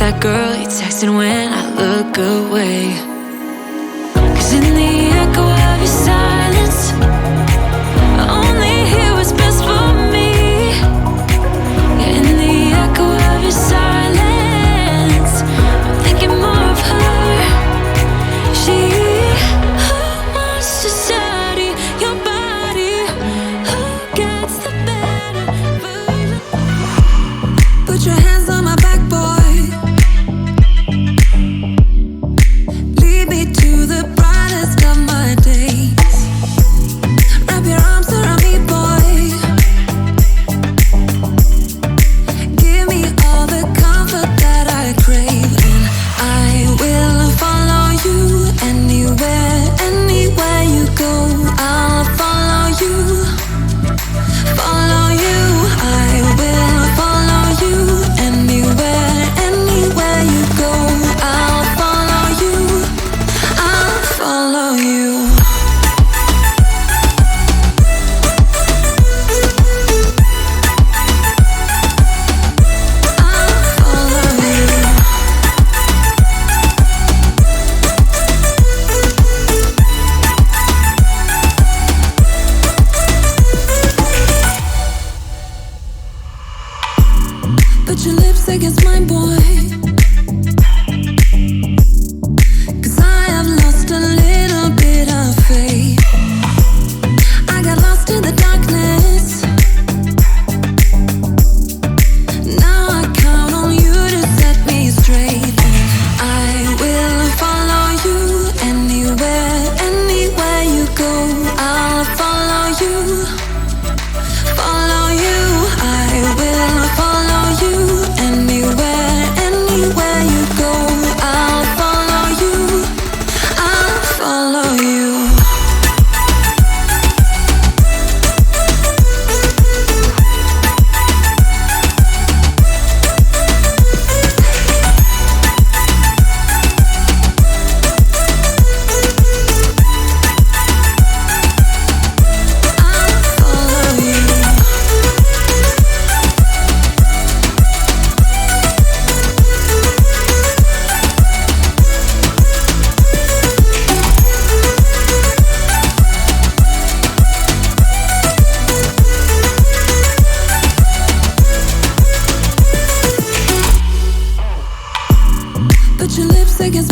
that girl you texting when I look away. 'Cause in the echo of your silence, I only hear what's best for me. Yeah, in the echo of your silence, I'm thinking more of her. She who wants to study your body, who gets the better version. Put your hands on my back, boy. Lead me to the brightest of my days. Wrap your arms around me, boy. Give me all the comfort that I crave, and I will follow you anywhere, anywhere you go. I'll follow you, follow you. I will follow you anywhere, anywhere you go. I'll follow you, I'll follow you. Put your lips against mine, boy. 'Cause I have lost a little bit of faith. I got lost in the darkness. Now I count on you to set me straight, and I will follow you anywhere, anywhere you go. I'll follow you, follow you. I will follow you anywhere, anywhere you go. I'll follow you, I'll follow you. Put your lips against